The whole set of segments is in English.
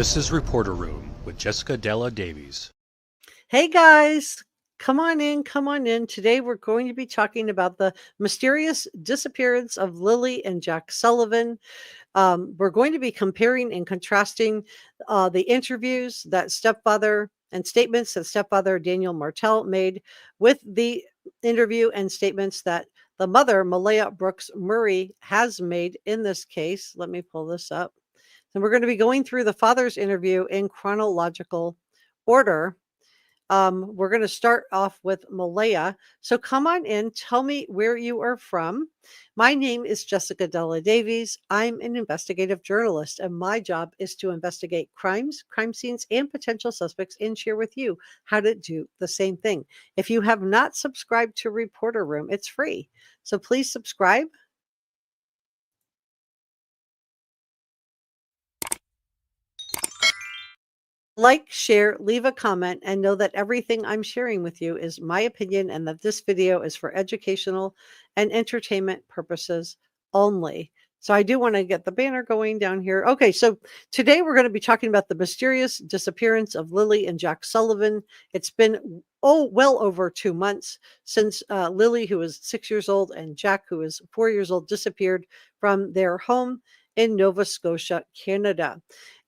This is Reporter Room with Jessica Della Davies. Hey guys, come on in, come on in. Today we're going to be talking about the mysterious disappearance of Lilly and Jack Sullivan. We're going to be comparing and contrasting the interviews that stepfather and statements that stepfather Daniel Martell made with the interview and statements that the mother, Malaya Brooks Murray, has made in this case. Let me pull this up. And we're going to be going through the father's interview in chronological order. We're going to start off with Malaya. So come on in. Tell me where you are from. My name is Jessica Della Davies. I'm an investigative journalist, and my job is to investigate crimes, crime scenes, and potential suspects and share with you how to do the same thing. If you have not subscribed to Reporter Room, it's free. So please subscribe. Like, share, leave a comment, and know that everything I'm sharing with you is my opinion and that this video is for educational and entertainment purposes only. So I do want to get the banner going down here. Okay, so today we're going to be talking about the mysterious disappearance of Lilly and Jack Sullivan. It's been, well over 2 months since Lilly, who is 6 years old, and Jack, who is 4 years old, disappeared from their home in Nova Scotia, Canada.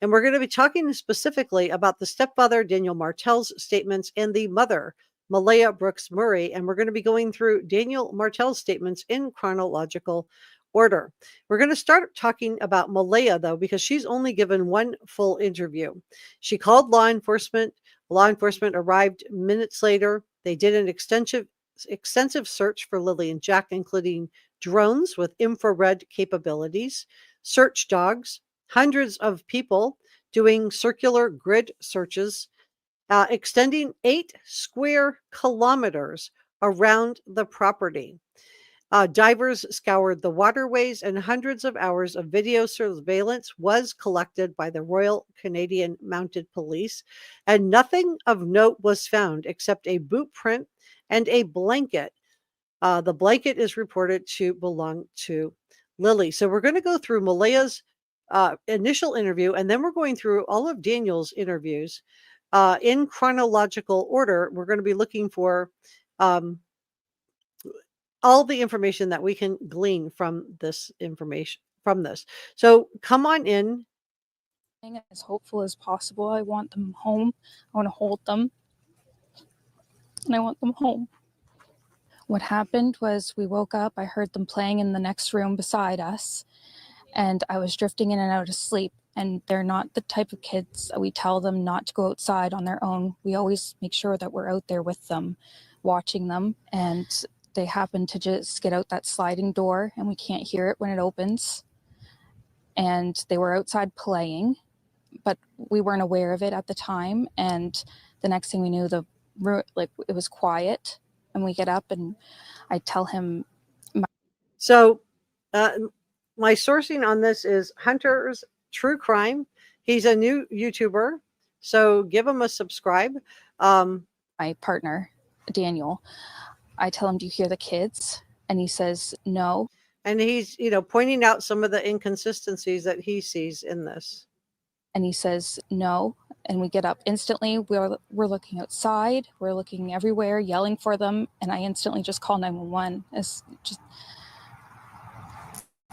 And we're going to be talking specifically about the stepfather, Daniel Martell's statements, and the mother, Malaya Brooks Murray. And we're going to be going through Daniel Martell's statements in chronological order. We're going to start talking about Malaya, though, because she's only given one full interview. She called law enforcement. Law enforcement arrived minutes later. They did an extensive search for Lilly and Jack, including drones with infrared capabilities, search dogs, hundreds of people doing circular grid searches, extending 8 square kilometers around the property. Divers scoured the waterways, and hundreds of hours of video surveillance was collected by the Royal Canadian Mounted Police, and nothing of note was found except a boot print and a blanket. The blanket is reported to belong to Lilly. So we're going to go through Malaya's initial interview, and then we're going through all of Daniel's interviews in chronological order. We're going to be looking for all the information that we can glean from this information, from this. So come on in. As hopeful as possible. I want them home. I want to hold them. And I want them home. What happened was we woke up. I heard them playing in the next room beside us. And I was drifting in and out of sleep. And they're not the type of kids that we tell them not to go outside on their own. We always make sure that we're out there with them, watching them. And they happen to just get out that sliding door, and we can't hear it when it opens. And they were outside playing, but we weren't aware of it at the time. And the next thing we knew, it was quiet. And we get up, and I tell him. So my sourcing on this is Hunter's True Crime. He's a new YouTuber, so give him a subscribe. My partner, Daniel, I tell him, do you hear the kids? And he says, no. And he's, pointing out some of the inconsistencies that he sees in this. And he says, no. And we get up instantly. We're looking outside. We're looking everywhere, yelling for them. And I instantly just call 911.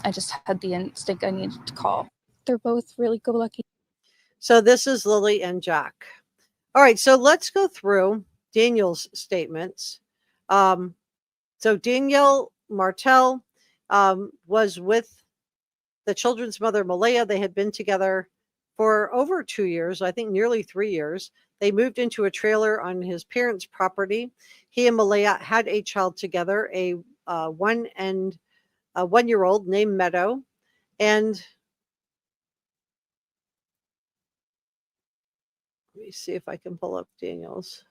I just had the instinct I needed to call. They're both really go-lucky. So this is Lilly and Jack. All right, so let's go through Daniel's statements. So Daniel Martell was with the children's mother, Malaya. They had been together for over 2 years, I think nearly 3 years. They moved into a trailer on his parents' property. He and Malaya had a child together, a 1-year-old named Meadow. And let me see if I can pull up Daniel's.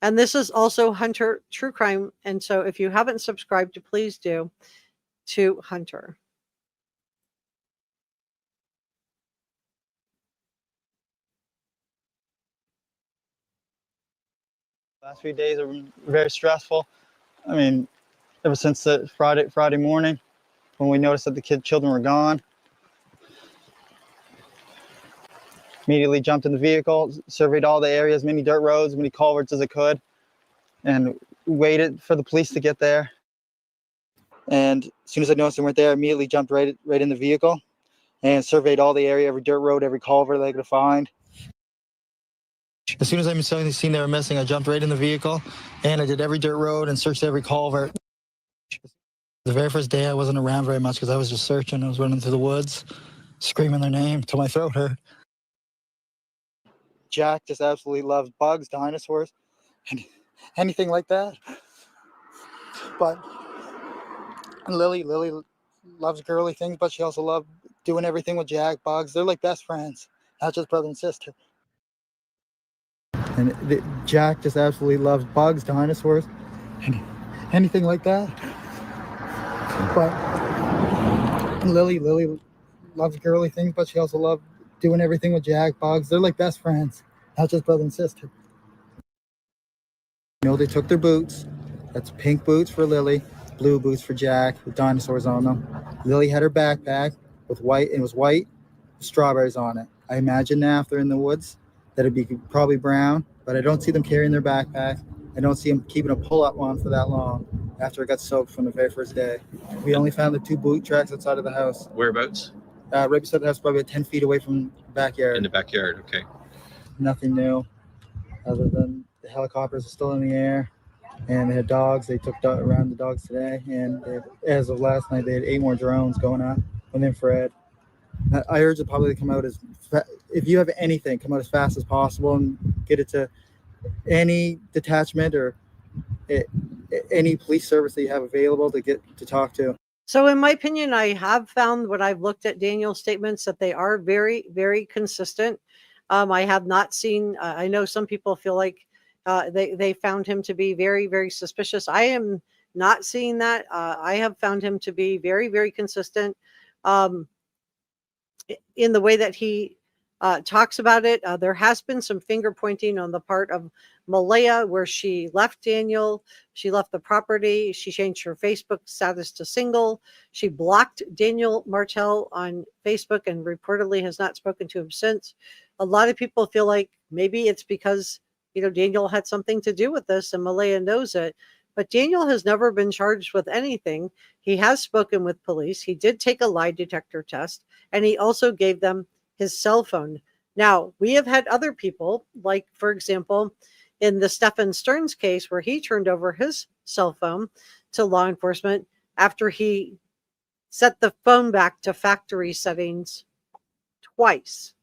And this is also Hunter True Crime. And so if you haven't subscribed, please do to Hunter. Last few days are very stressful. I mean, ever since Friday morning, when we noticed that the children were gone. Immediately jumped in the vehicle, surveyed all the areas, many dirt roads, many culverts as I could, and waited for the police to get there. And as soon as I noticed they weren't there, I immediately jumped right in the vehicle and surveyed all the area, every dirt road, every culvert that I could find. As soon as I seen they were missing, I jumped right in the vehicle and I did every dirt road and searched every culvert. The very first day I wasn't around very much because I was just searching. I was running through the woods, screaming their name till my throat hurt. Jack just absolutely loves bugs, dinosaurs, and anything like that. But Lily loves girly things, but she also loves doing everything with Jack, bugs. They're like best friends, not just brother and sister. And Jack just absolutely loves bugs, dinosaurs, and anything like that. But Lily loves girly things, but she also loves doing everything with Jack, bugs. They're like best friends, not just brother and sister. You know, they took their boots. That's pink boots for Lily, blue boots for Jack with dinosaurs on them. Lily had her backpack with white, and it was white with strawberries on it. I imagine now if they're in the woods that it'd be probably brown, but I don't see them carrying their backpack. I don't see them keeping a pull-up on for that long after it got soaked from the very first day. We only found the 2 boot tracks outside of the house. Whereabouts? Right beside the house, probably 10 feet away from the backyard. In the backyard, okay. Nothing new other than the helicopters are still in the air, and they had dogs. They took around the dogs today, and as of last night, they had 8 more drones going on with infrared. I urge the public to come out if you have anything, come out as fast as possible and get it to any detachment or any police service that you have available to get to talk to. So in my opinion, I have found when I've looked at Daniel's statements that they are very, very consistent. I have not seen, I know some people feel like they found him to be very, very suspicious. I am not seeing that. I have found him to be very, very consistent in the way that he talks about it. There has been some finger pointing on the part of Malaya where she left Daniel. She left the property. She changed her Facebook status to single. She blocked Daniel Martell on Facebook and reportedly has not spoken to him since. A lot of people feel like maybe it's because, you know, Daniel had something to do with this and Malaya knows it. But Daniel has never been charged with anything. He has spoken with police. He did take a lie detector test, and he also gave them his cell phone. Now, we have had other people, like, for example, in the Stephen Stearns case, where he turned over his cell phone to law enforcement after he set the phone back to factory settings twice.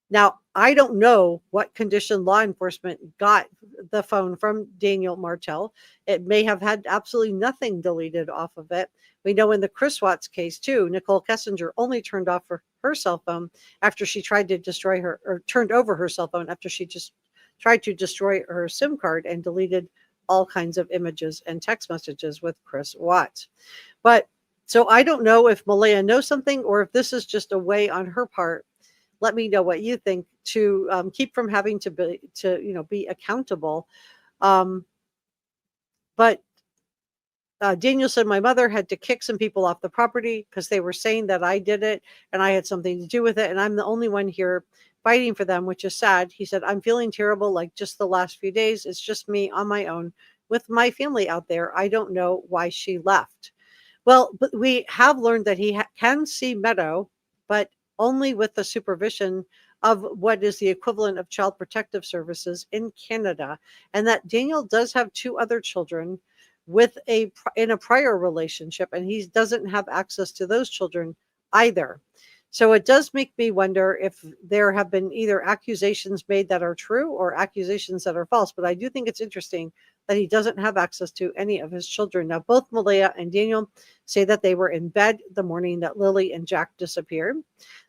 Now, I don't know what condition law enforcement got the phone from Daniel Martell. It may have had absolutely nothing deleted off of it. We know in the Chris Watts case, too, NICHOL KESSINGER only turned off her cell phone after she tried to destroy her, or turned over her cell phone after she just tried to destroy her SIM card and deleted all kinds of images and text messages with Chris Watts. But so I don't know if Malaya knows something or if this is just a way on her part. Let me know what you think to keep from having to be accountable. But Daniel said my mother had to kick some people off the property because they were saying that I did it and I had something to do with it. And I'm the only one here fighting for them, which is sad. He said, I'm feeling terrible like just the last few days. It's just me on my own with my family out there. I don't know why she left. Well, but we have learned that he can see Meadow, but only with the supervision of what is the equivalent of Child Protective Services in Canada, and that Daniel does have 2 other children in a prior relationship, and he doesn't have access to those children either. So it does make me wonder if there have been either accusations made that are true or accusations that are false. But I do think it's interesting that he doesn't have access to any of his children. Now, both Malaya and Daniel say that they were in bed the morning that Lily and Jack disappeared.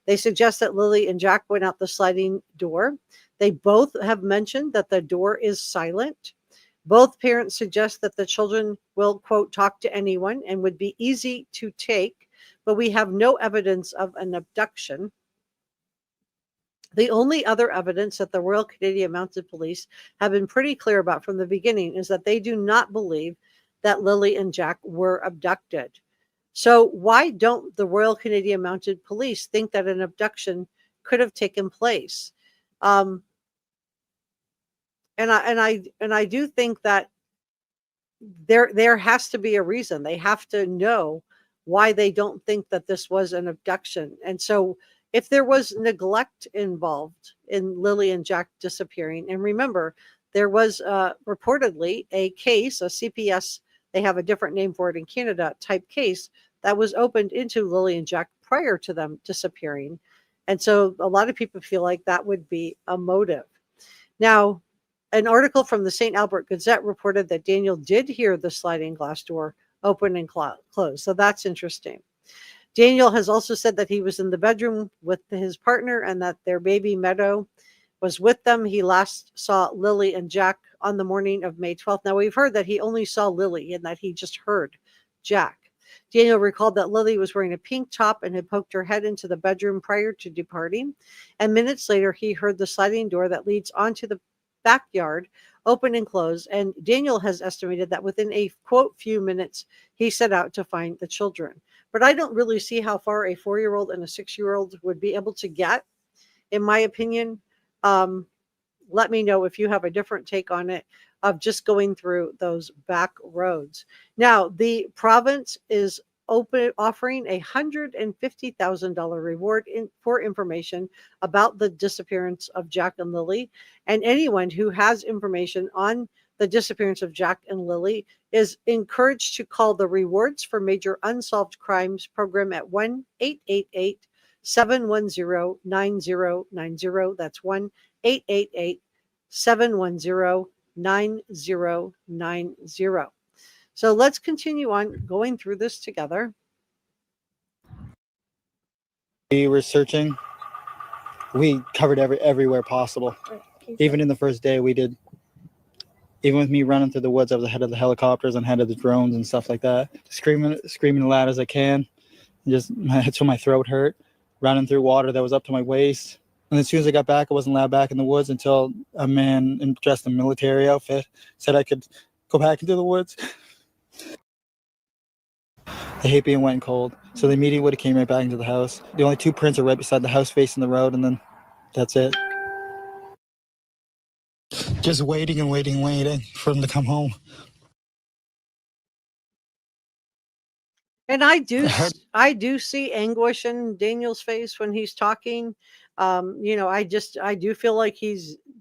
They suggest that Lily and Jack went out the sliding door. They both have mentioned that the door is silent. Both parents suggest that the children will, quote, talk to anyone and would be easy to take, but we have no evidence of an abduction. The only other evidence that the Royal Canadian Mounted Police have been pretty clear about from the beginning is that they do not believe that Lily and Jack were abducted. So why don't the Royal Canadian Mounted Police think that an abduction could have taken place? And I do think that there has to be a reason. They have to know why they don't think that this was an abduction. And so if there was neglect involved in Lilly and Jack disappearing, and remember, there was reportedly a case, a CPS, they have a different name for it in Canada, type case that was opened into Lilly and Jack prior to them disappearing. And so a lot of people feel like that would be a motive. Now, an article from the St. Albert Gazette reported that Daniel did hear the sliding glass door open and close. So that's interesting. Daniel has also said that he was in the bedroom with his partner and that their baby Meadow was with them. He last saw Lilly and Jack on the morning of May 12th. Now, we've heard that he only saw Lilly and that he just heard Jack. Daniel recalled that Lilly was wearing a pink top and had poked her head into the bedroom prior to departing. And minutes later, he heard the sliding door that leads onto the backyard open and close. And Daniel has estimated that within a quote few minutes, he set out to find the children. But I don't really see how far a 4-year-old and a 6-year-old would be able to get, in my opinion. Let me know if you have a different take on it, of just going through those back roads. Now, the province is offering a $150,000 reward for information about the disappearance of Jack and Lilly. And anyone who has information on the disappearance of Jack and Lilly is encouraged to call the Rewards for Major Unsolved Crimes program at 1-888-710-9090. That's 1-888-710-9090. So let's continue on going through this together. We were searching. We covered everywhere possible. Even in the first day, we did. Even with me running through the woods, I was ahead of the helicopters and ahead of the drones and stuff like that. Screaming loud as I can. Just until my throat hurt. Running through water that was up to my waist. And as soon as I got back, I wasn't allowed back in the woods until a man dressed in military outfit said I could go back into the woods. I hate being wet and cold. So they immediately would have came right back into the house. The only 2 prints are right beside the house facing the road, and then that's it. Just waiting and waiting for them to come home. And I do see anguish in Daniel's face when he's talking. I do feel like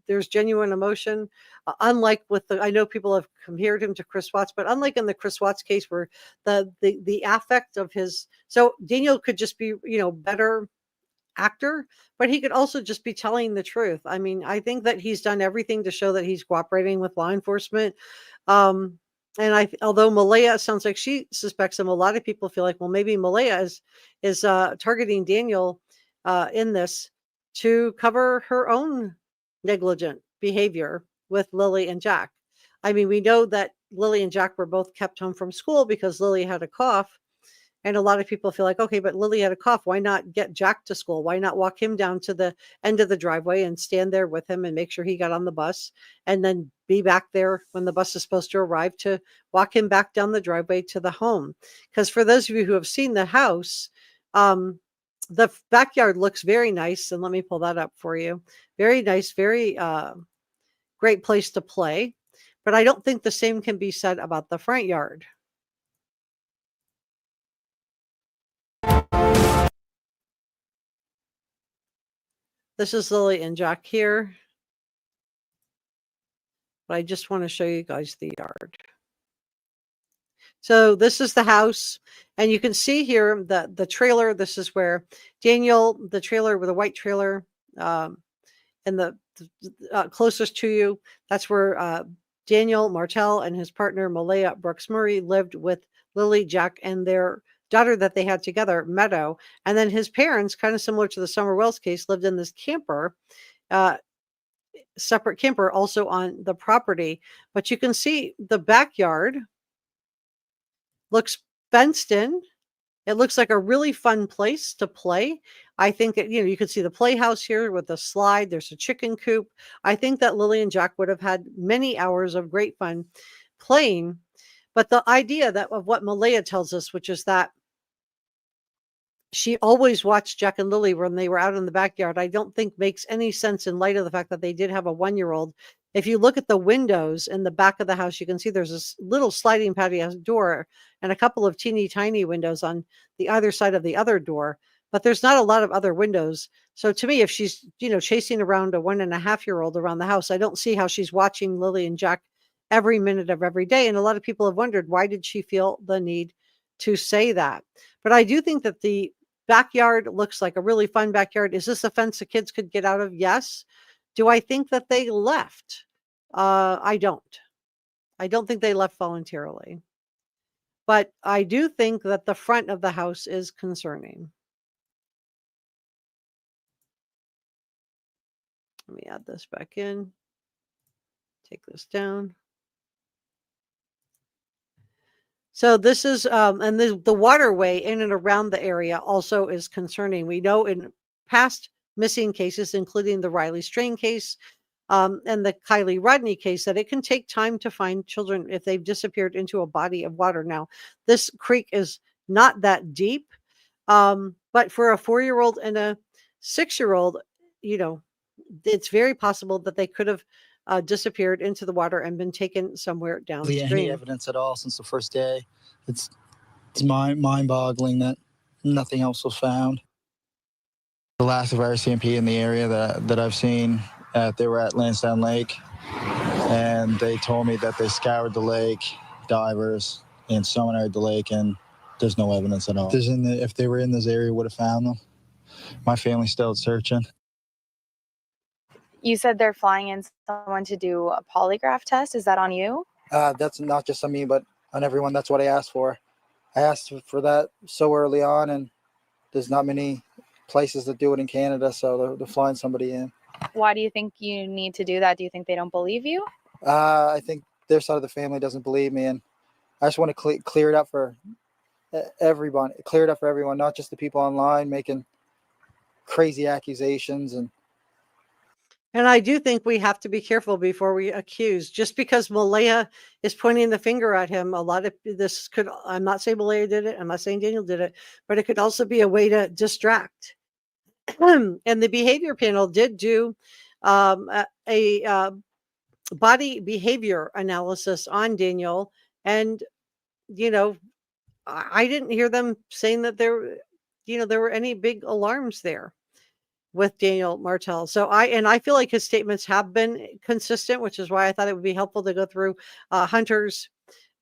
there's genuine emotion. Unlike I know people have compared him to Chris Watts, but unlike in the Chris Watts case where the affect of so Daniel could just be, better actor, but he could also just be telling the truth. I mean, I think that he's done everything to show that he's cooperating with law enforcement. And although Malaya sounds like she suspects him, a lot of people feel like, well, maybe Malaya is targeting Daniel in this to cover her own negligent behavior with Lilly and Jack. I mean, we know that Lilly and Jack were both kept home from school because Lilly had a cough. And a lot of people feel like, okay, but Lilly had a cough. Why not get Jack to school? Why not walk him down to the end of the driveway and stand there with him and make sure he got on the bus and then be back there when the bus is supposed to arrive to walk him back down the driveway to the home? Because for those of you who have seen the house, the backyard looks very nice. And let me pull that up for you. Very nice, very great place to play. But I don't think the same can be said about the front yard. This is Lilly and Jack here. But I just want to show you guys the yard. So this is the house. And you can see here the trailer. This is where Daniel, the trailer with a white trailer, and the closest to you, that's where Daniel Martell and his partner Malaya Brooks Murray lived with Lilly, Jack, and their daughter that they had together, Meadow. And then his parents, kind of similar to the Summer Wells case, lived in this camper, separate camper also on the property. But you can see the backyard looks fenced in. It looks like a really fun place to play. I think that, you can see the playhouse here with the slide. There's a chicken coop. I think that Lilly and Jack would have had many hours of great fun playing. But the idea of what Malaya tells us, which is that she always watched Jack and Lily when they were out in the backyard. I don't think makes any sense in light of the fact that they did have a 1-year-old. If you look at the windows in the back of the house, you can see there's this little sliding patio door and a couple of teeny tiny windows on the other side of the other door, but there's not a lot of other windows. So to me, if she's, chasing around a 1.5-year-old around the house, I don't see how she's watching Lily and Jack every minute of every day. And a lot of people have wondered, why did she feel the need to say that? But I do think that the backyard looks like a really fun backyard. Is this a fence the kids could get out of? Yes. Do I think that they left? I don't. I don't think they left voluntarily. But I do think that the front of the house is concerning. Let me add this back in. Take this down. So this is, and the waterway in and around the area also is concerning. We know in past missing cases, including the Riley Strain case and the Kylie Rodney case, that it can take time to find children if they've disappeared into a body of water. Now, this creek is not that deep, but for a 4-year-old and a 6-year-old, it's very possible that they could have disappeared into the water and been taken somewhere downstream. Any evidence at all since the first day? It's mind-boggling that nothing else was found. The last of RCMP in the area that I've seen, they were at Lansdowne Lake, and they told me that they scoured the lake, divers, and sonared the lake, and there's no evidence at all. If they were in this area, would have found them. My family's still searching. You said they're flying in someone to do a polygraph test. Is that on you? That's not just on me, but on everyone. That's what I asked for. I asked for that so early on, and there's not many places that do it in Canada, so they're flying somebody in. Why do you think you need to do that? Do you think they don't believe you? I think their side of the family doesn't believe me, and I just want to clear it up for everyone. Clear it up for everyone, not just the people online making crazy accusations. And I do think we have to be careful before we accuse. Just because Malaya is pointing the finger at him, a lot of this could, I'm not saying Malaya did it, I'm not saying Daniel did it, but it could also be a way to distract. And the behavior panel did do a body behavior analysis on Daniel. And, I didn't hear them saying that there were any big alarms there with Daniel Martell. So I feel like his statements have been consistent, which is why I thought it would be helpful to go through Hunter's,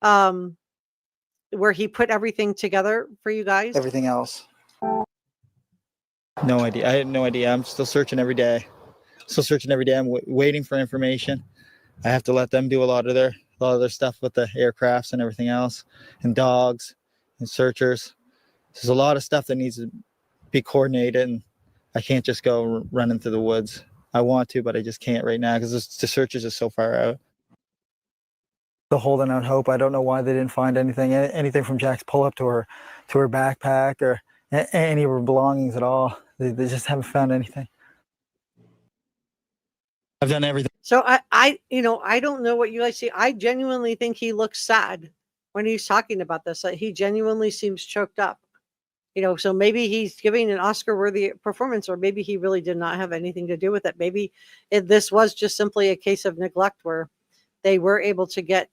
where he put everything together for you guys. Everything else. No idea. I had no idea. I'm still searching every day. I'm waiting for information. I have to let them do a lot of their stuff with the aircrafts and everything else, and dogs and searchers. There's a lot of stuff that needs to be coordinated, and I can't just go running through the woods. I want to, but I just can't right now because the searches are so far out. The holding out hope. I don't know why they didn't find anything from Jack's pull-up to her backpack or any of her belongings at all. They just haven't found anything. I've done everything. So I don't know what you guys see. I genuinely think he looks sad when he's talking about this. He genuinely seems choked up. So maybe he's giving an Oscar-worthy performance, or maybe he really did not have anything to do with it. Maybe this was just simply a case of neglect where they were able to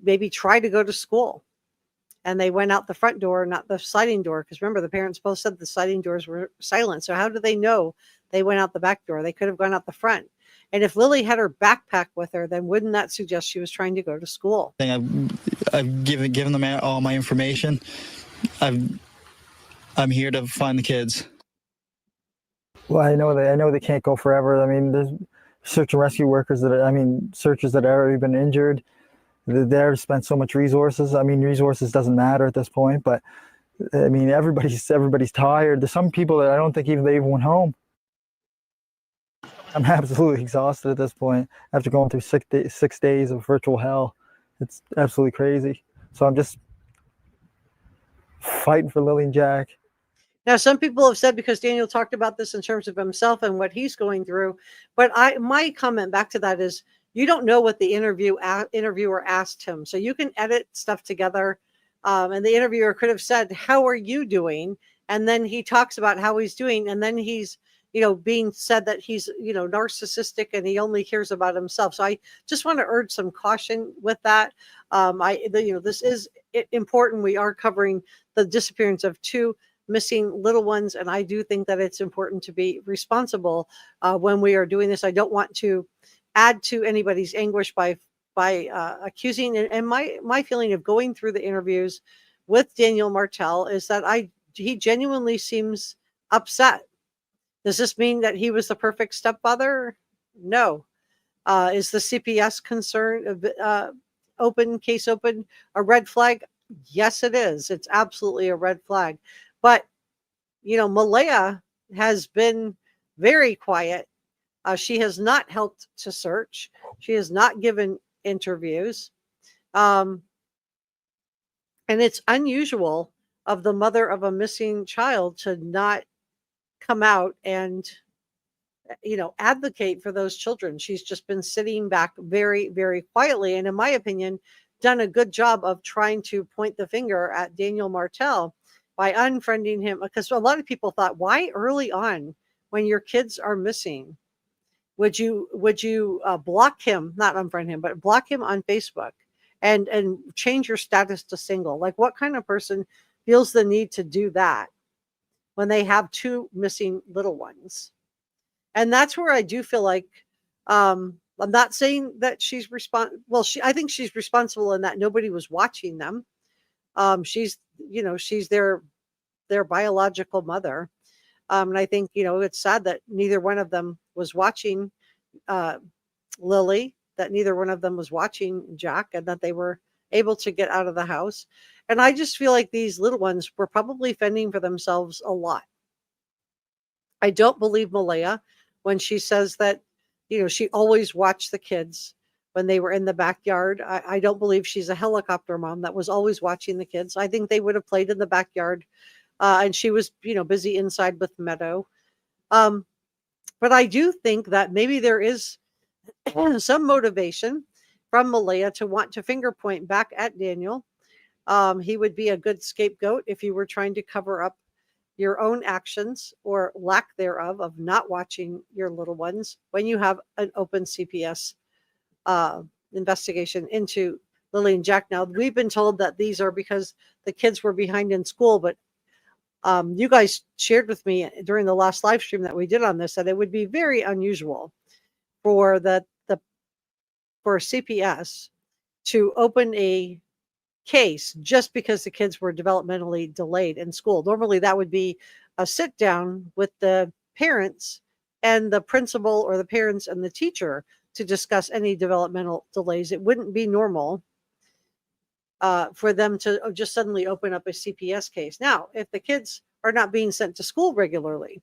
maybe try to go to school, and they went out the front door, not the sliding door. Because remember, the parents both said the sliding doors were silent. So how do they know they went out the back door? They could have gone out the front. And if Lily had her backpack with her, then wouldn't that suggest she was trying to go to school? I've given them all my information. I'm here to find the kids. Well, I know they can't go forever. I mean, there's search and rescue workers searchers that have already been injured. They've spent so much resources. I mean, resources doesn't matter at this point, but I mean, everybody's tired. There's some people that I don't think they even went home. I'm absolutely exhausted at this point after going through 6 days of virtual hell. It's absolutely crazy. So I'm just fighting for Lilly and Jack. Now, some people have said, because Daniel talked about this in terms of himself and what he's going through, but my comment back to that is, you don't know what the interviewer asked him. So you can edit stuff together. And the interviewer could have said, "How are you doing?" And then he talks about how he's doing, and then he's, being said that he's, narcissistic and he only cares about himself. So I just want to urge some caution with that. This is important. We are covering the disappearance of 2 missing little ones, and I do think that it's important to be responsible when we are doing this. I don't want to add to anybody's anguish by accusing. And my feeling of going through the interviews with Daniel Martell is that he genuinely seems upset. Does this mean that he was the perfect stepfather? No. Is the CPS concern case open a red flag? Yes, it is. It's absolutely a red flag. But Malaya has been very quiet. She has not helped to search. She has not given interviews. And it's unusual of the mother of a missing child to not come out and advocate for those children. She's just been sitting back very, very quietly, and in my opinion, done a good job of trying to point the finger at Daniel Martell by unfriending him, because a lot of people thought, why early on when your kids are missing would you block him, not unfriend him, but block him on Facebook and change your status to single? Like, what kind of person feels the need to do that when they have 2 missing little ones? And that's where I do feel like, I'm not saying that she's I think she's responsible in that nobody was watching them. She's their biological mother. And I think, it's sad that neither one of them was watching Lily, that neither one of them was watching Jack, and that they were able to get out of the house. And I just feel like these little ones were probably fending for themselves a lot. I don't believe Malaya when she says that, she always watched the kids when they were in the backyard. I don't believe she's a helicopter mom that was always watching the kids. I think they would have played in the backyard, and she was, busy inside with Meadow. But I do think that maybe there is some motivation from Malaya to want to finger point back at Daniel. He would be a good scapegoat if you were trying to cover up your own actions or lack thereof of not watching your little ones when you have an open CPS investigation into Lilly and Jack. Now, we've been told that these are because the kids were behind in school, but you guys shared with me during the last live stream that we did on this that it would be very unusual for for CPS to open a case just because the kids were developmentally delayed in school. Normally that would be a sit down with the parents and the principal, or the parents and the teacher, to discuss any developmental delays. It wouldn't be normal for them to just suddenly open up a CPS case. Now, if the kids are not being sent to school regularly,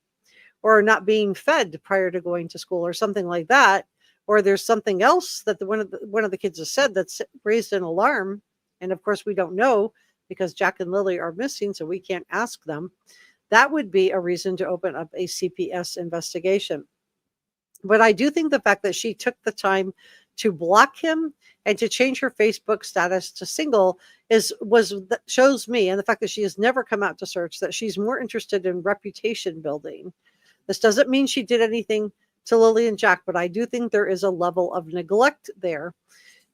or not being fed prior to going to school, or something like that, or there's something else that one of the kids has said that's raised an alarm, and of course we don't know because Jack and Lily are missing, so we can't ask them, that would be a reason to open up a CPS investigation. But I do think the fact that she took the time to block him and to change her Facebook status to single shows me, and the fact that she has never come out to search, that she's more interested in reputation building. This doesn't mean she did anything to Lily and Jack, but I do think there is a level of neglect there,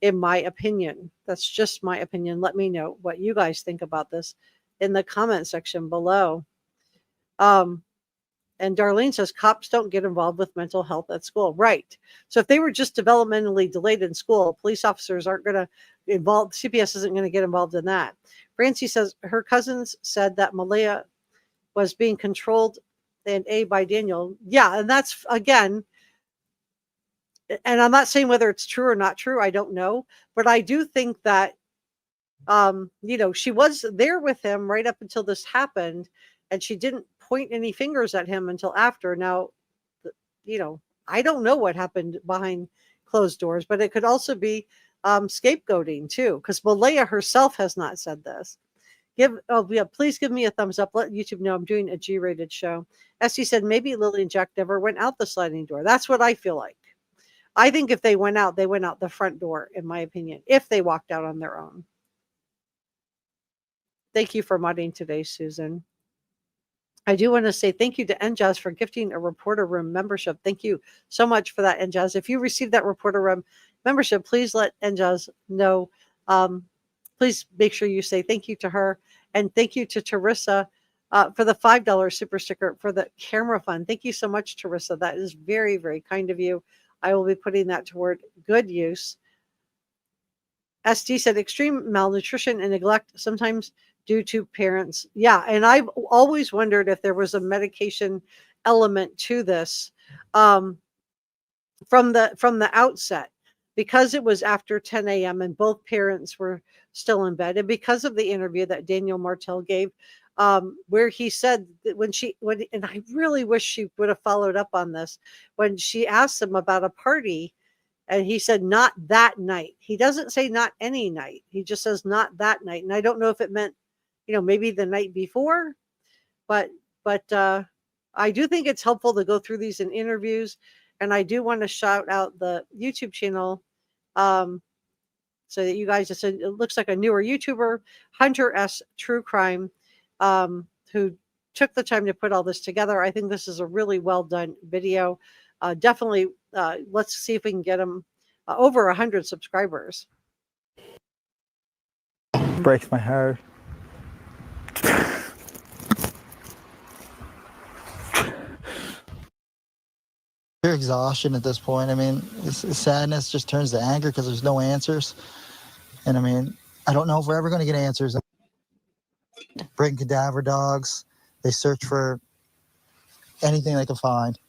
in my opinion. That's just my opinion. Let me know what you guys think about this in the comment section below. And Darlene says cops don't get involved with mental health at school. Right. So if they were just developmentally delayed in school, police officers aren't going to involve, CPS isn't going to get involved in that. Francie says her cousins said that Malaya was being controlled and by Daniel. Yeah, and that's, again, and I'm not saying whether it's true or not true, I don't know, but I do think that she was there with him right up until this happened, and she didn't point any fingers at him until after. Now, I don't know what happened behind closed doors, but it could also be scapegoating too, because Malaya herself has not said this. Please give me a thumbs up. Let YouTube know I'm doing a G-rated show. Esty said maybe Lily and Jack never went out the sliding door. That's what I feel like. I think if they went out the front door, in my opinion, if they walked out on their own. Thank you for modding today, Susan. I do want to say thank you to NJAS for gifting a Reporter Room membership. Thank you so much for that, NJAS. If you received that Reporter Room membership, please let NJAS know. Please make sure you say thank you to her. And thank you to Teresa for the $5 super sticker for the camera fund. Thank you so much, Teresa. That is very, very kind of you. I will be putting that toward good use. SD said extreme malnutrition and neglect, sometimes due to parents. Yeah, and I've always wondered if there was a medication element to this from the outset, because it was after 10 a.m. and both parents were still in bed, and because of the interview that Daniel Martell gave, where he said that and I really wish she would have followed up on this, when she asked him about a party. And he said, not that night. He doesn't say not any night. He just says not that night. And I don't know if it meant, maybe the night before, but I do think it's helpful to go through these in interviews. And I do want to shout out the YouTube channel so that you guys, it looks like a newer YouTuber, Hunter S. True Crime, who took the time to put all this together. I think this is a really well done video. Definitely, let's see if we can get him over 100 subscribers. Breaks my heart. Pure exhaustion at this point. I mean, sadness just turns to anger because there's no answers. And I mean, I don't know if we're ever going to get answers. Bring cadaver dogs. They search for anything they can find.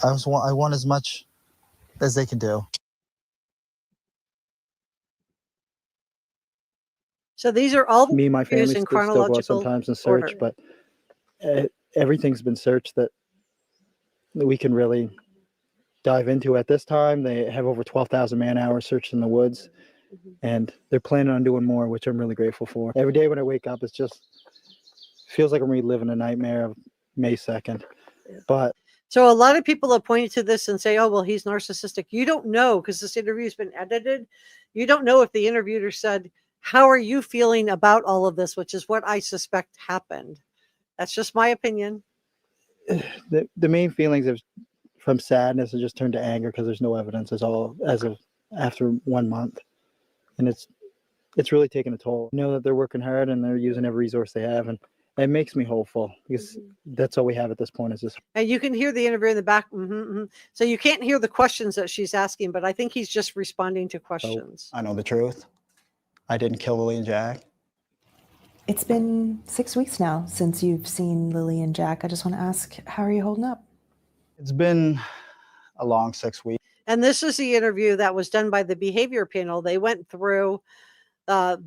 I want as much as they can do. So these are all Me and my family in still go out chronological sometimes and search, order. but everything's been searched that we can really dive into at this time. They have over 12,000 man hours searched in the woods, and they're planning on doing more, which I'm really grateful for. Every day when I wake up, it just feels like I'm reliving a nightmare of May 2nd. But so a lot of people have pointed to this and say, oh, well, he's narcissistic. You don't know, because this interview has been edited. You don't know if the interviewer said, how are you feeling about all of this, which is what I suspect happened. That's just my opinion. the main feelings from sadness have just turned to anger because there's no evidence as of after 1 month. And it's really taken a toll. I know that they're working hard and they're using every resource they have, and it makes me hopeful because that's all we have at this point is this. And you can hear the interview in the back. So you can't hear the questions that she's asking, but I think he's just responding to questions. I know the truth. I didn't kill Lilly and Jack. It's been 6 weeks now since you've seen Lilly and Jack. I just want to ask, how are you holding up? It's been a long 6 weeks. And this is the interview that was done by the behavior panel. They went through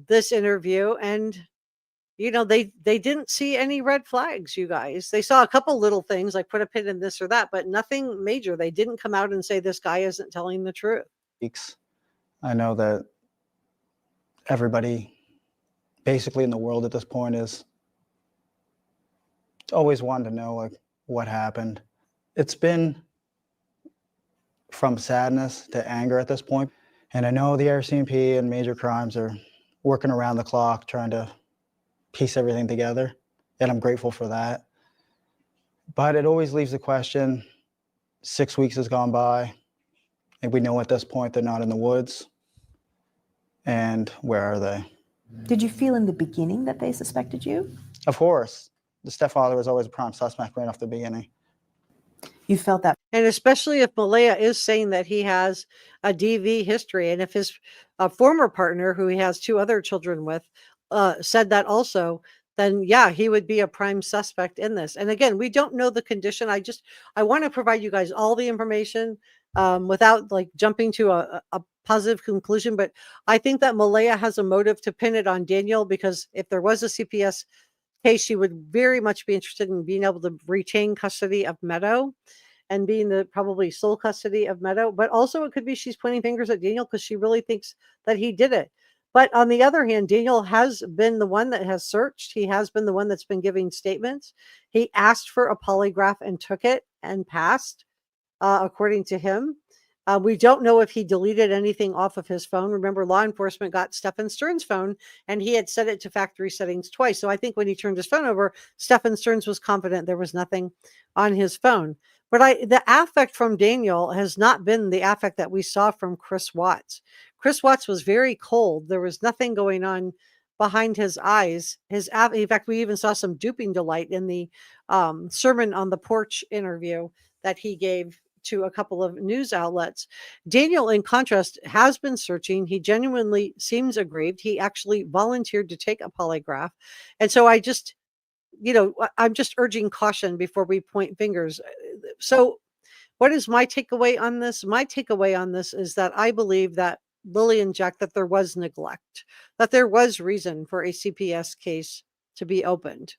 this interview, and they didn't see any red flags, you guys. They saw a couple little things like put a pin in this or that, but nothing major. They didn't come out and say this guy isn't telling the truth. I know that everybody basically in the world at this point is always wanting to know like what happened. It's been from sadness to anger at this point. And I know the RCMP and major crimes are working around the clock trying to piece everything together, and I'm grateful for that. But it always leaves the question, 6 weeks has gone by, and we know at this point they're not in the woods. And where are they? Did you feel in the beginning that they suspected you? Of course. The stepfather was always a prime suspect right off the beginning. You felt that? And especially if Malaya is saying that he has a DV history, and if his former partner, who he has 2 other children with, said that also, then yeah, he would be a prime suspect in this. And again, we don't know the condition. I want to provide you guys all the information without like jumping to a positive conclusion. But I think that Malaya has a motive to pin it on Daniel, because if there was a CPS case, she would very much be interested in being able to retain custody of Meadow and being the probably sole custody of Meadow. But also it could be she's pointing fingers at Daniel because she really thinks that he did it. But on the other hand, Daniel has been the one that has searched. He has been the one that's been giving statements. He asked for a polygraph and took it and passed, according to him. We don't know if he deleted anything off of his phone. Remember, law enforcement got Stephen Stern's phone, and he had set it to factory settings twice. So I think when he turned his phone over, Stephen Stearns was confident there was nothing on his phone. But the affect from Daniel has not been the affect that we saw from Chris Watts. Chris Watts was very cold. There was nothing going on behind his eyes. In fact, we even saw some duping delight in the sermon on the porch interview that he gave to a couple of news outlets. Daniel, in contrast, has been searching. He genuinely seems aggrieved. He actually volunteered to take a polygraph. And so I'm just urging caution before we point fingers. So what is my takeaway on this? My takeaway on this is that I believe that Lilly and Jack, that there was neglect, that there was reason for a CPS case to be opened.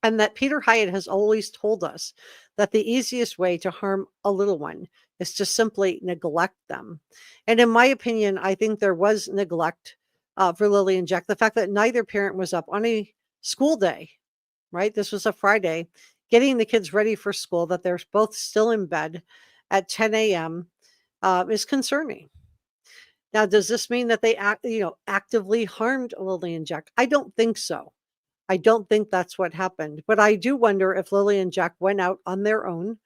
And that Peter Hyatt has always told us that the easiest way to harm a little one is to simply neglect them. And in my opinion, I think there was neglect for Lilly and Jack. The fact that neither parent was up on a school day, right? This was a Friday, getting the kids ready for school, that they're both still in bed at 10 a.m. Is concerning. Now, does this mean that they actively harmed Lilly and Jack? I don't think so. I don't think that's what happened. But I do wonder if Lilly and Jack went out on their own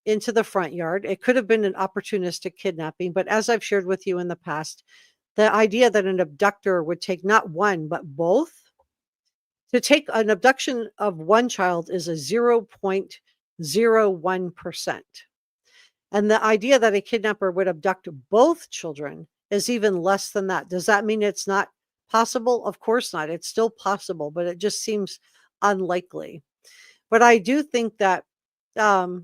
into the front yard. It could have been an opportunistic kidnapping. But as I've shared with you in the past, the idea that an abductor would take not one, but both, to take an abduction of one child is a 0.01%. And the idea that a kidnapper would abduct both children is even less than that. Does that mean it's not possible? Of course not. It's still possible, but it just seems unlikely. But I do think that I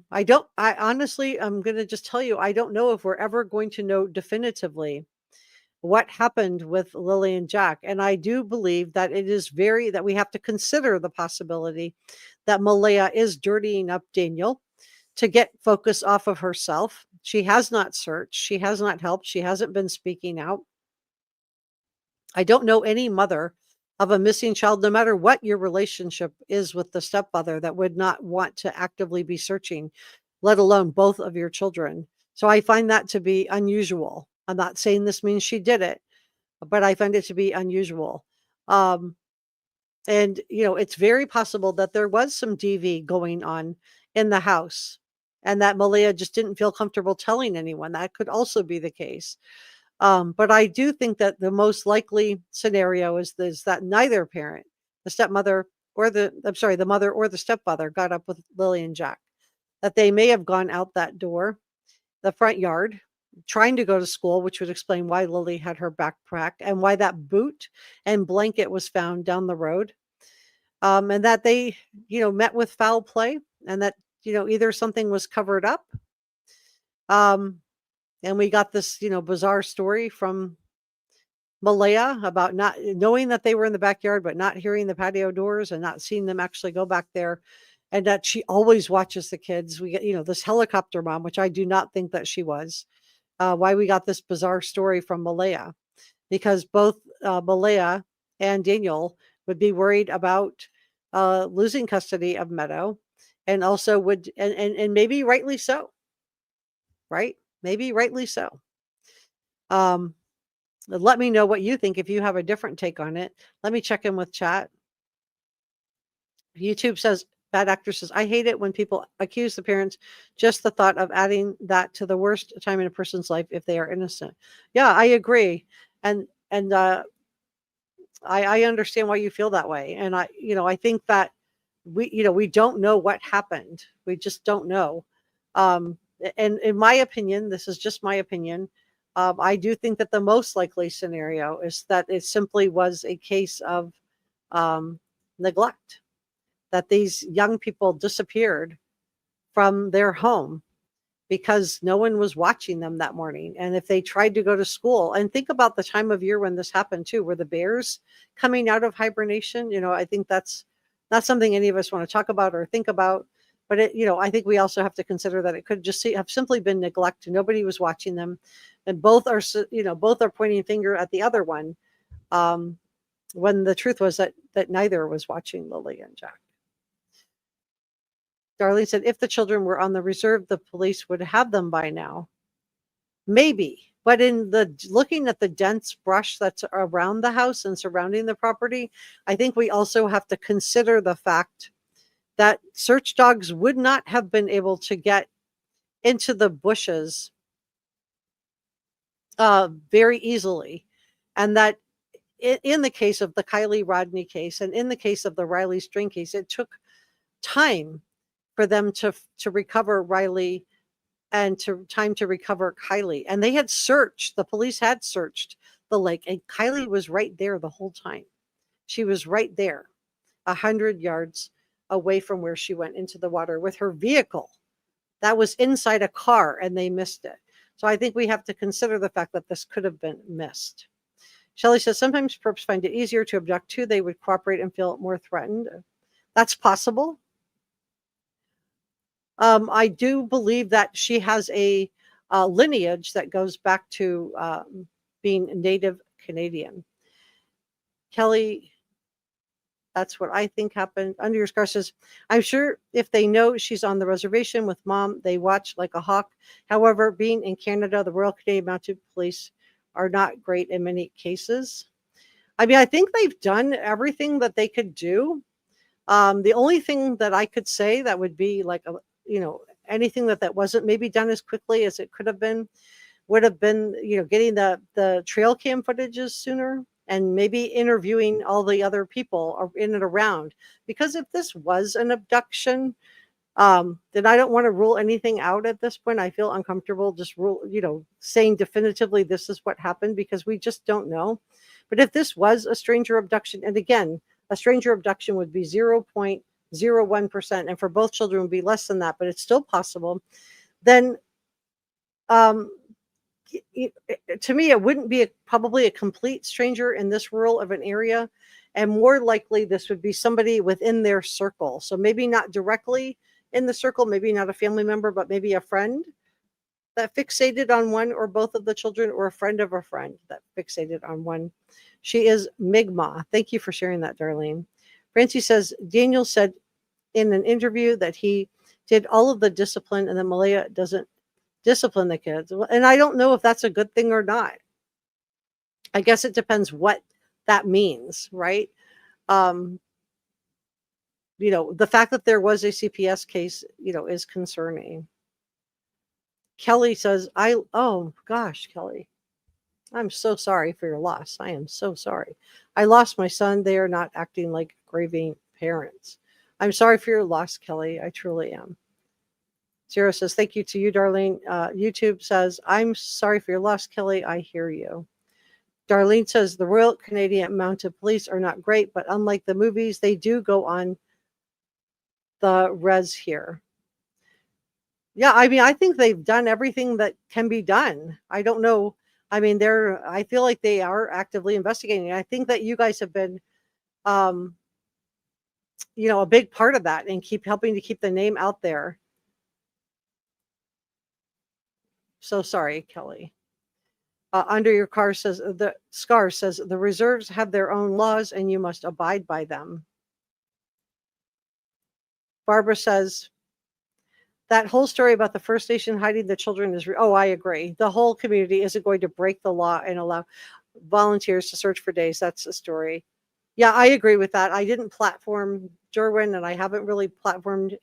honestly, I'm going to just tell you, I don't know if we're ever going to know definitively what happened with Lilly and Jack. And I do believe that that we have to consider the possibility that Malaya is dirtying up Daniel to get focus off of herself. She has not searched. She has not helped. She hasn't been speaking out. I don't know any mother of a missing child, no matter what your relationship is with the stepmother, that would not want to actively be searching, let alone both of your children. So I find that to be unusual. I'm not saying this means she did it, but I find it to be unusual. And, it's very possible that there was some DV going on in the house and that Malaya just didn't feel comfortable telling anyone. That could also be the case. But I do think that the most likely scenario is that neither parent, the mother or the stepfather, got up with Lilly and Jack, that they may have gone out that door, the front yard, trying to go to school, which would explain why Lilly had her backpack and why that boot and blanket was found down the road. And that they, met with foul play, and that, either something was covered up. And we got this, bizarre story from Malaya about not knowing that they were in the backyard, but not hearing the patio doors and not seeing them actually go back there. And that she always watches the kids. We get, this helicopter mom, which I do not think that she was. Why we got this bizarre story from Malaya, because both Malaya and Daniel would be worried about losing custody of Meadow, and also would, and maybe rightly so, right? Maybe rightly so. Let me know what you think. If you have a different take on it, let me check in with chat. YouTube says, Bad Actor says, I hate it when people accuse the parents. Just the thought of adding that to the worst time in a person's life if they are innocent. Yeah, I agree. And I understand why you feel that way. And I think that we don't know what happened. We just don't know. And in my opinion, this is just my opinion, I do think that the most likely scenario is that it simply was a case of neglect, that these young people disappeared from their home because no one was watching them that morning. And if they tried to go to school, and think about the time of year when this happened too, were the bears coming out of hibernation? I think that's not something any of us want to talk about or think about. But I think we also have to consider that it could just have simply been neglect. Nobody was watching them, and both are pointing finger at the other one, when the truth was that neither was watching Lilly and Jack. Darlene said, if the children were on the reserve, the police would have them by now. maybe. But in the looking at the dense brush that's around the house and surrounding the property, I think we also have to consider the fact that search dogs would not have been able to get into the bushes very easily. And that in the case of the Kylie Rodney case and in the case of the Riley String case, it took time for them to recover Riley and time to recover Kylie. And they had searched, the police had searched the lake, and Kylie was right there the whole time. She was right there, 100 yards away from where she went into the water with her vehicle that was inside a car, and they missed it. So I think we have to consider the fact that this could have been missed. Shelley says, sometimes perps find it easier to abduct too. They would cooperate and feel more threatened. That's possible. I do believe that she has a lineage that goes back to being Native Canadian. Kelly, that's what I think happened. Under Your Scar says, I'm sure if they know she's on the reservation with mom, they watch like a hawk. However, being in Canada, the Royal Canadian Mounted Police are not great in many cases. I mean, I think they've done everything that they could do. The only thing that I could say that would be like anything that wasn't maybe done as quickly as it could have been would have been, getting the trail cam footages sooner and maybe interviewing all the other people in and around. Because if this was an abduction, then I don't want to rule anything out at this point. I feel uncomfortable just saying definitively this is what happened because we just don't know. But if this was a stranger abduction, and again, a stranger abduction would be 0.01%, and for both children would be less than that, but it's still possible, then to me, it wouldn't be probably a complete stranger in this rural of an area, and more likely this would be somebody within their circle. So maybe not directly in the circle, maybe not a family member, but maybe a friend that fixated on one or both of the children, or a friend of a friend that fixated on one. She is Mi'kmaq. Thank you for sharing that, Darlene. Francie says, Daniel said in an interview that he did all of the discipline and that Malaya doesn't discipline the kids. And I don't know if that's a good thing or not. I guess it depends what that means, right? The fact that there was a CPS case, is concerning. Kelly says, oh gosh, Kelly, I'm so sorry for your loss. I am so sorry. I lost my son. They are not acting like grieving parents. I'm sorry for your loss, Kelly. I truly am. Zero says, thank you to you, Darlene. YouTube says, I'm sorry for your loss, Kelly. I hear you. Darlene says, the Royal Canadian Mounted Police are not great, but unlike the movies, they do go on the res here. Yeah, I mean, I think they've done everything that can be done. I don't know. I mean, I feel like they are actively investigating. I think that you guys have been, a big part of that and keep helping to keep the name out there. So sorry, Kelly. Under Your Scar says, the reserves have their own laws and you must abide by them. Barbara says, that whole story about the First Nation hiding the children is I agree. The whole community isn't going to break the law and allow volunteers to search for days. That's the story. Yeah, I agree with that. I didn't platform Derwin, and I haven't really platformed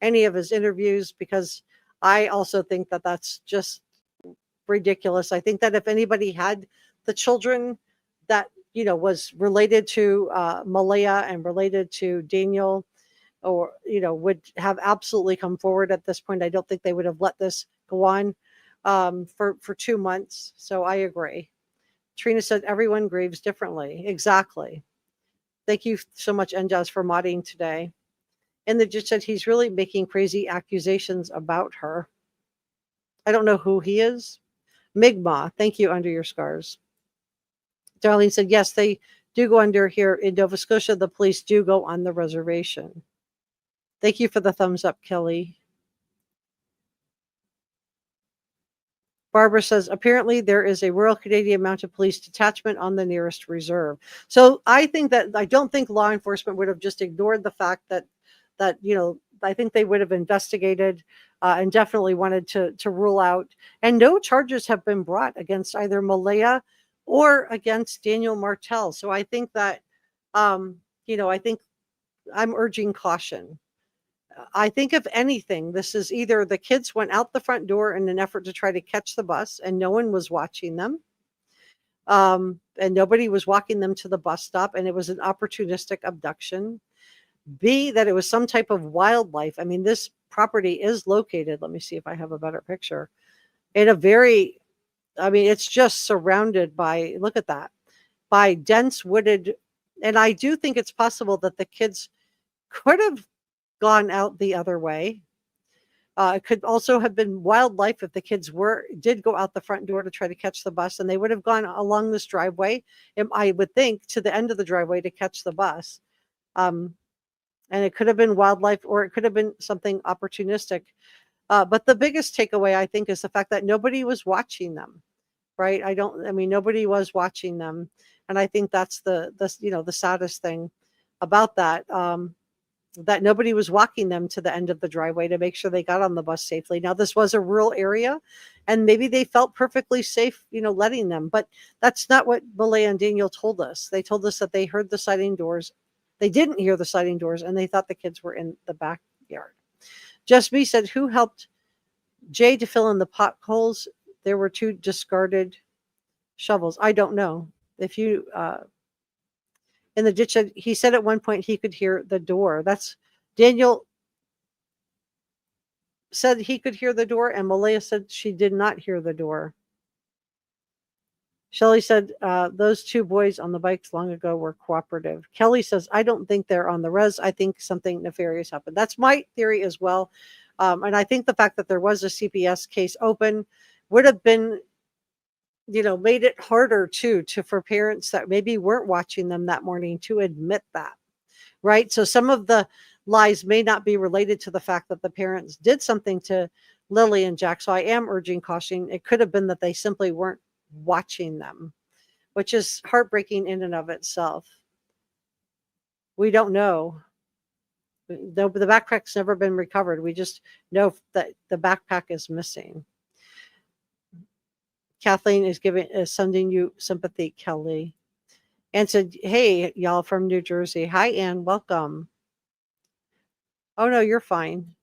any of his interviews because I also think that that's just ridiculous. I think that if anybody had the children that, was related to Malaya and related to Daniel, or would have absolutely come forward at this point. I don't think they would have let this go on for 2 months. So I agree. Trina said everyone grieves differently. Exactly. Thank you so much, Enjaz, for modding today. And they just said he's really making crazy accusations about her. I don't know who he is. Mi'kmaq, thank you, Under Your Scars. Darlene said, yes, they do go under here in Nova Scotia. The police do go on the reservation. Thank you for the thumbs up, Kelly. Barbara says, apparently there is a Royal Canadian Mounted Police detachment on the nearest reserve. So I don't think law enforcement would have just ignored the fact that I think they would have investigated and definitely wanted to rule out. And no charges have been brought against either Malaya or against Daniel Martell. So I think that, I think I'm urging caution. I think if anything, this is either the kids went out the front door in an effort to try to catch the bus and no one was watching them. And nobody was walking them to the bus stop, and it was an opportunistic abduction. B, that it was some type of wildlife. I mean, this property is located, let me see if I have a better picture, in a very, I mean, it's just surrounded by, look at that, by dense wooded. And I do think it's possible that the kids could have gone out the other way. It could also have been wildlife if the kids did go out the front door to try to catch the bus, and they would have gone along this driveway, I would think, to the end of the driveway to catch the bus. And it could have been wildlife, or it could have been something opportunistic. But the biggest takeaway, I think, is the fact that nobody was watching them, right? Nobody was watching them. And I think that's the saddest thing about that. That nobody was walking them to the end of the driveway to make sure they got on the bus safely. Now, this was a rural area, and maybe they felt perfectly safe, letting them. But that's not what Malaya and Daniel told us. They told us that they heard the sliding doors. They didn't hear the sliding doors, and they thought the kids were in the backyard. Just Me said, who helped Jay to fill in the potholes? There were 2 discarded shovels. I don't know. If you... in the ditch, he said at one point he could hear the door. That's Daniel said he could hear the door, and Malaya said she did not hear the door. Shelley said those 2 boys on the bikes long ago were cooperative. Kelly says, I don't think they're on the res. I think something nefarious happened. That's my theory as well. And I think the fact that there was a CPS case open would have been, made it harder for parents that maybe weren't watching them that morning to admit that, right? So some of the lies may not be related to the fact that the parents did something to Lilly and Jack. So I am urging caution. It could have been that they simply weren't watching them, which is heartbreaking in and of itself. We don't know. The backpack's never been recovered. We just know that the backpack is missing. Kathleen is sending you sympathy, Kelly. Ann said, hey, y'all from New Jersey. Hi, Ann. Welcome. Oh, no, you're fine.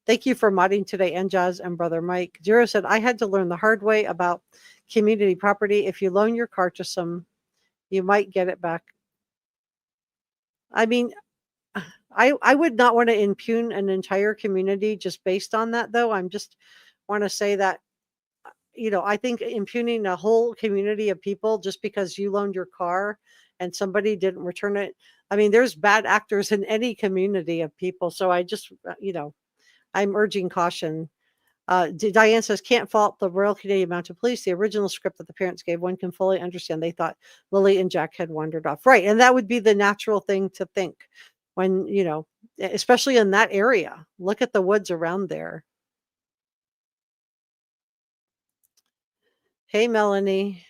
Thank you for modding today, and Jazz and Brother Mike. Jiro said, I had to learn the hard way about community property. If you loan your car to some, you might get it back. I mean, I would not want to impugn an entire community just based on that, though. I'm just want to say that, I think impugning a whole community of people just because you loaned your car and somebody didn't return it. I mean, there's bad actors in any community of people. So I just, I'm urging caution. Diane says, can't fault the Royal Canadian Mounted Police. The original script that the parents gave, one can fully understand. They thought Lilly and Jack had wandered off. Right. And that would be the natural thing to think when, especially in that area. Look at the woods around there. Hey, Melanie.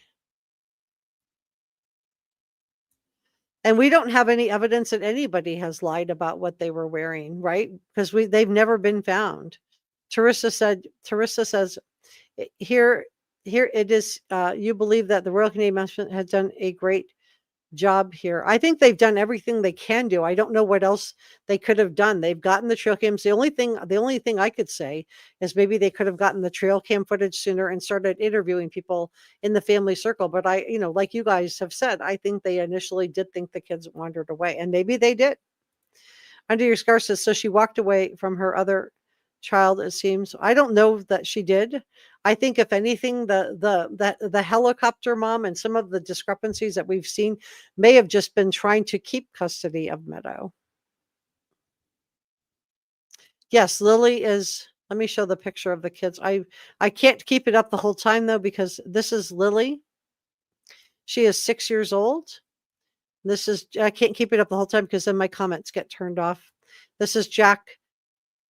And we don't have any evidence that anybody has lied about what they were wearing, right? Because they've never been found. Teresa says, here it is. You believe that the Royal Canadian Mounted has done a great job here. I think they've done everything they can do. I don't know what else they could have done. They've gotten the trail cams. The only thing I could say is maybe they could have gotten the trail cam footage sooner and started interviewing people in the family circle. But like you guys have said, I think they initially did think the kids wandered away, and maybe they did. Under Your Scar says, so she walked away from her other child, it seems. I don't know that she did. I think if anything, the helicopter mom and some of the discrepancies that we've seen may have just been trying to keep custody of Meadow. Yes, Lilly is, let me show the picture of the kids. I can't keep it up the whole time though, because this is Lilly. She is 6 years old. I can't keep it up the whole time because then my comments get turned off. This is Jack,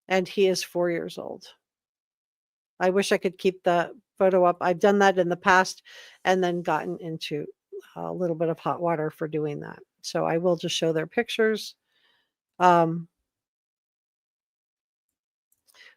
and he is 4 years old. I wish I could keep the photo up. I've done that in the past and then gotten into a little bit of hot water for doing that. So I will just show their pictures.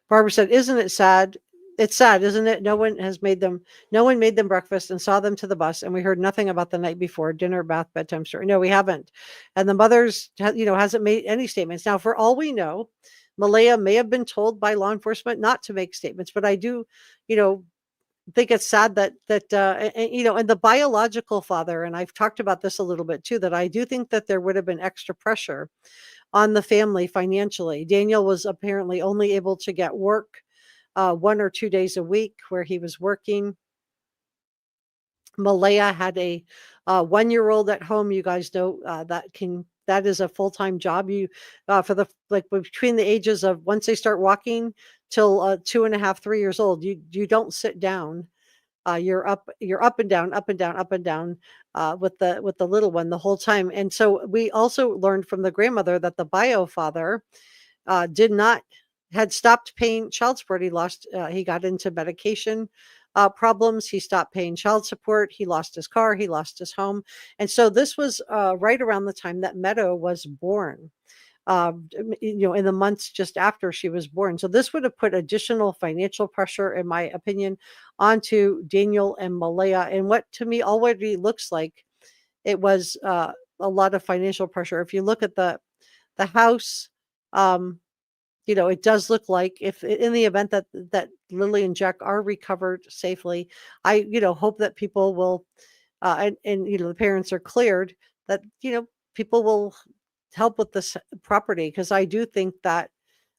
Barbara said, "Isn't it sad? It's sad, isn't it? No one made them breakfast and saw them to the bus, and we heard nothing about the night before, dinner, bath, bedtime story. No, we haven't." And the mother's, hasn't made any statements. Now, for all we know, Malaya may have been told by law enforcement not to make statements, but I do, think it's sad and the biological father, and I've talked about this a little bit too, that I do think that there would have been extra pressure on the family financially. Daniel was apparently only able to get work 1 or 2 days a week where he was working. Malaya had a 1-year-old at home. You guys know that is a full-time job. You for the between the ages of, once they start walking till 2.5, 3 years old, you don't sit down. You're up and down, up and down, up and down with the little one the whole time. And so we also learned from the grandmother that the bio father had stopped paying child support. He got into medication problems. He stopped paying child support. He lost his car. He lost his home. And so this was right around the time that Meadow was born. In the months just after she was born. So this would have put additional financial pressure, in my opinion, onto Daniel and Malaya. And what to me already looks like it was a lot of financial pressure. If you look at the house, it does look like, if in the event that Lilly and Jack are recovered safely, I hope that people will and the parents are cleared, that people will help with this property, because I do think that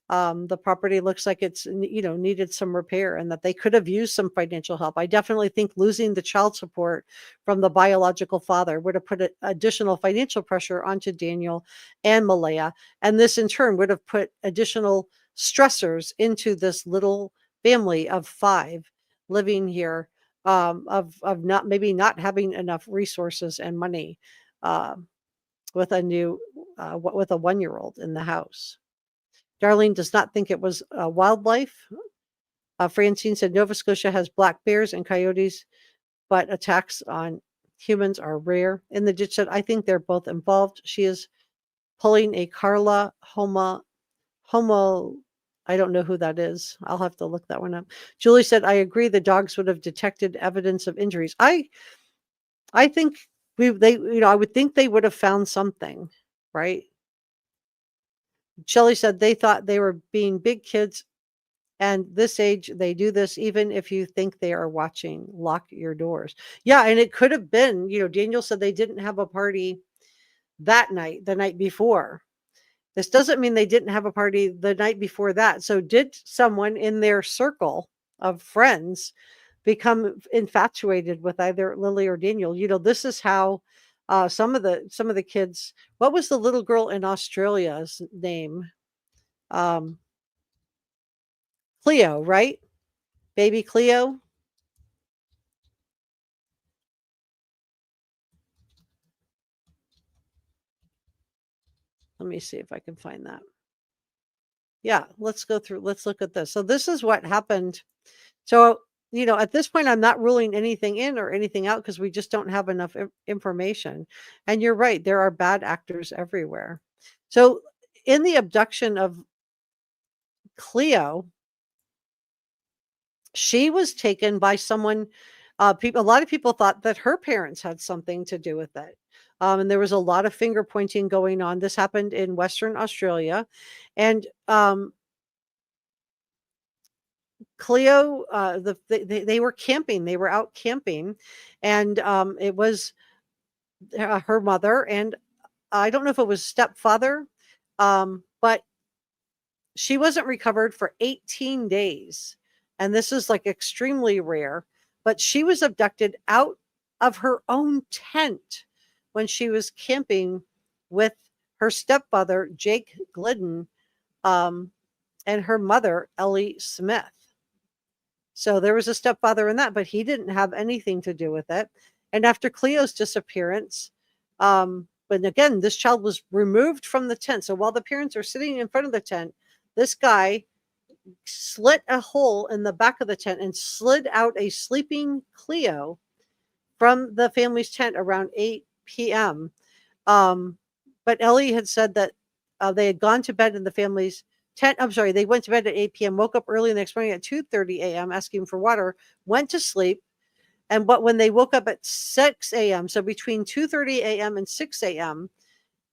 the property looks like it's needed some repair, and that they could have used some financial help. I definitely think losing the child support from the biological father would have put additional financial pressure onto Daniel and Malaya, and this in turn would have put additional stressors into this little family of 5 living here, of not having enough resources and money, with a 1-year-old in the house. Darlene does not think it was wildlife. Francine said Nova Scotia has black bears and coyotes, but attacks on humans are rare. In the ditch said, I think they're both involved. She is pulling a Carla homo. I don't know who that is. I'll have to look that one up. Julie said, I agree. The dogs would have detected evidence of injuries. I think I would think they would have found something, right? Shelley said they thought they were being big kids, and this age they do this even if you think they are watching. Lock your doors. Yeah, and it could have been, Daniel said they didn't have a party that night, the night before. This doesn't mean they didn't have a party the night before that. So did someone in their circle of friends become infatuated with either Lilly or Daniel? This is how some of the kids. What was the little girl in Australia's name? Cleo, right? Baby Cleo. Let me see if I can find that. Yeah, let's look at this. So this is what happened. So, at this point, I'm not ruling anything in or anything out, because we just don't have enough information. And you're right, there are bad actors everywhere. So in the abduction of Cleo, she was taken by someone. A lot of people thought that her parents had something to do with it. And there was a lot of finger pointing going on. This happened in Western Australia. And Cleo, they were camping. They were out camping, and it was her mother, and I don't know if it was stepfather, but she wasn't recovered for 18 days, and this is like extremely rare. But she was abducted out of her own tent when she was camping with her stepfather, Jake Glidden, and her mother, Ellie Smith. So there was a stepfather in that, but he didn't have anything to do with it. And after Cleo's disappearance, but again, this child was removed from the tent. So while the parents are sitting in front of the tent, this guy slit a hole in the back of the tent and slid out a sleeping Cleo from the family's tent around 8 p.m. But Ellie had said that they had gone to bed in the family's they went to bed at 8 p.m., woke up early the next morning at 2:30 a.m. asking for water, went to sleep. But when they woke up at 6 a.m., so between 2:30 a.m. and 6 a.m.,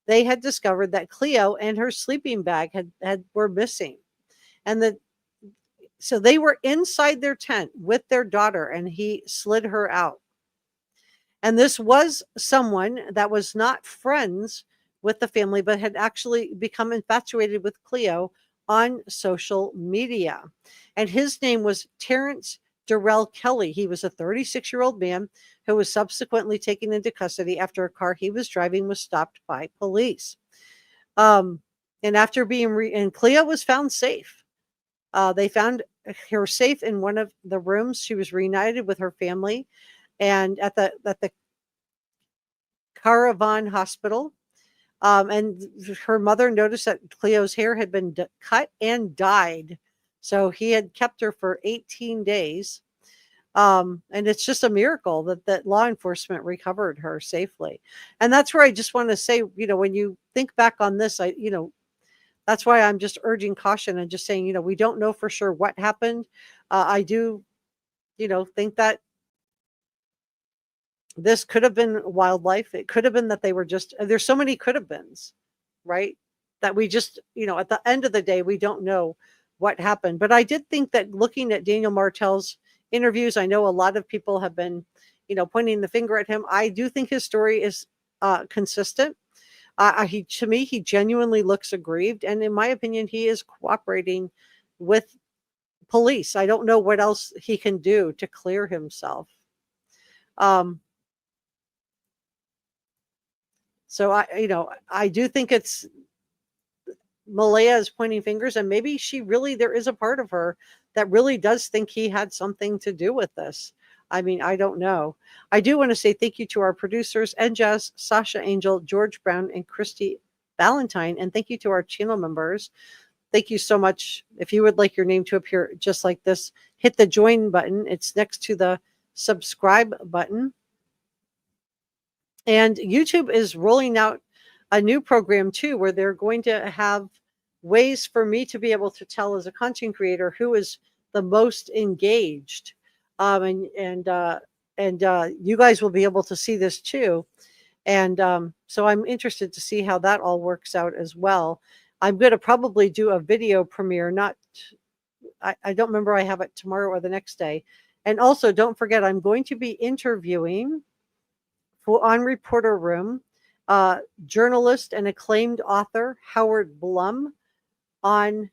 they had discovered that Cleo and her sleeping bag were missing. And so they were inside their tent with their daughter, and he slid her out. And this was someone that was not friends with the family, but had actually become infatuated with Cleo on social media. And his name was Terrence Darrell Kelly. He was a 36-year-old man who was subsequently taken into custody after a car he was driving was stopped by police. And after being and Cleo was found safe. They found her safe in one of the rooms. She was reunited with her family, and at the Caravan Hospital. And her mother noticed that Cleo's hair had been cut and dyed. So he had kept her for 18 days. And it's just a miracle that law enforcement recovered her safely. And that's where I just want to say, when you think back on this, that's why I'm just urging caution and just saying, we don't know for sure what happened. I do, think that this could have been wildlife. It could have been that they were there's so many could have beens, right? That we just, at the end of the day, we don't know what happened. But I did think that looking at Daniel Martell's interviews, I know a lot of people have been, pointing the finger at him. I do think his story is consistent. To me, he genuinely looks aggrieved. And in my opinion, he is cooperating with police. I don't know what else he can do to clear himself. So I do think it's Malaya is pointing fingers, and maybe there is a part of her that really does think he had something to do with this. I mean, I don't know. I do want to say thank you to our producers, NJazz, Sasha Angel, George Brown, and Christy Valentine. And thank you to our channel members. Thank you so much. If you would like your name to appear just like this, hit the join button. It's next to the subscribe button. And YouTube is rolling out a new program too, where they're going to have ways for me to be able to tell as a content creator who is the most engaged. And you guys will be able to see this too. And so I'm interested to see how that all works out as well. I'm going to probably do a video premiere. I don't remember, I have it tomorrow or the next day. And also don't forget, I'm going to be interviewing on Reporter Room, journalist and acclaimed author Howard Blum on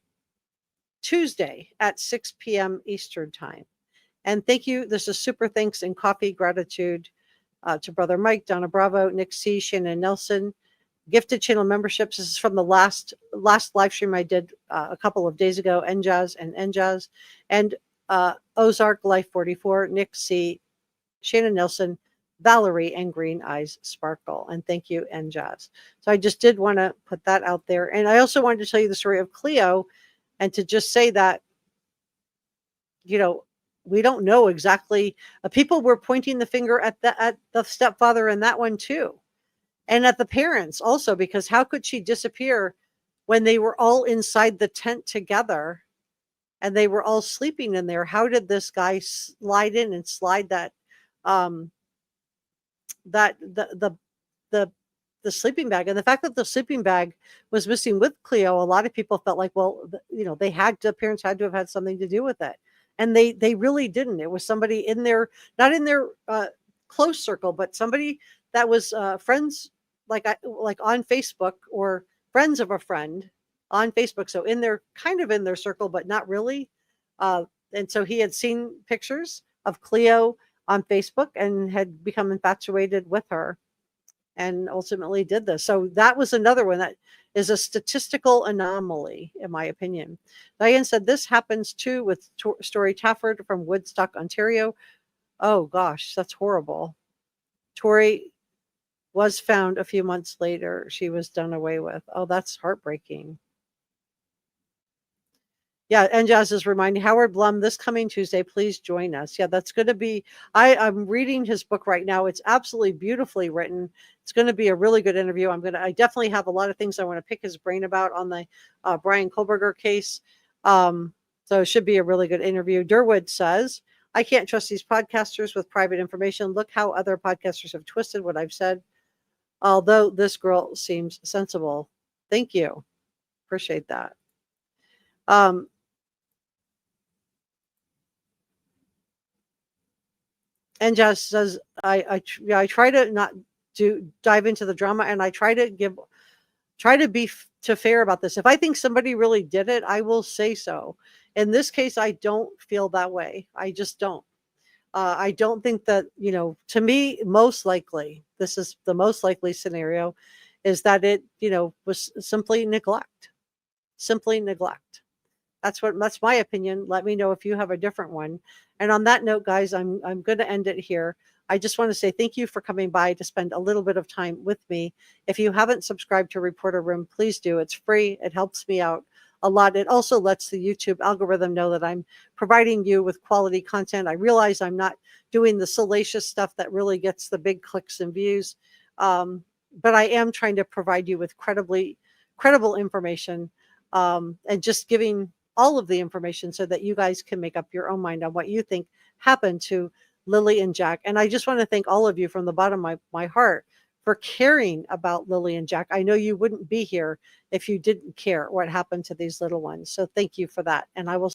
Tuesday at 6 p.m. Eastern Time. And thank you. This is super thanks and coffee gratitude to Brother Mike, Donna Bravo, Nick C, Shannon Nelson. Gifted channel memberships. This is from the last live stream I did a couple of days ago. NJazz and Ozark Life 44, Nick C, Shannon Nelson, Valerie, and Green Eyes Sparkle. And thank you, NJazz. So I just did want to put that out there. And I also wanted to tell you the story of Cleo, and to just say that, we don't know exactly. People were pointing the finger at the stepfather in that one too. And at the parents also, because how could she disappear when they were all inside the tent together and they were all sleeping in there? How did this guy slide in and slide that the sleeping bag? And the fact that the sleeping bag was missing with Cleo, a lot of people felt like, well, the parents had to have had something to do with it. And they really didn't. It was somebody in their, not in their close circle, but somebody that was friends, like on Facebook, or friends of a friend on Facebook. So kind of in their circle, but not really. And so he had seen pictures of Cleo on Facebook and had become infatuated with her and ultimately did this. So that was another one that is a statistical anomaly, in my opinion. Diane said this happens too with Story Tafford from Woodstock, Ontario. Oh gosh, that's horrible. Tori was found a few months later. She was done away with. Oh, that's heartbreaking. Yeah, and Jazz is reminding Howard Blum this coming Tuesday, please join us. Yeah, that's going to be, I'm reading his book right now. It's absolutely beautifully written. It's going to be a really good interview. I definitely have a lot of things I want to pick his brain about on the Brian Kohberger case. So it should be a really good interview. Durwood says, I can't trust these podcasters with private information. Look how other podcasters have twisted what I've said. Although this girl seems sensible. Thank you. Appreciate that. And Jazz says, I try to not dive into the drama, and I try to be fair about this. If I think somebody really did it, I will say so. In this case, I don't feel that way. I just don't. I don't think that, to me, most likely, this is the most likely scenario, is that it, was simply neglect. Simply neglect. That's my opinion. Let me know if you have a different one. And on that note, guys, I'm going to end it here. I just want to say thank you for coming by to spend a little bit of time with me. If you haven't subscribed to Reporter Room, please do. It's free. It helps me out a lot. It also lets the YouTube algorithm know that I'm providing you with quality content. I realize I'm not doing the salacious stuff that really gets the big clicks and views, but I am trying to provide you with credible information, and just giving all of the information so that you guys can make up your own mind on what you think happened to Lilly and Jack. And I just want to thank all of you from the bottom of my heart for caring about Lilly and Jack. I know you wouldn't be here if you didn't care what happened to these little ones. So thank you for that. And I will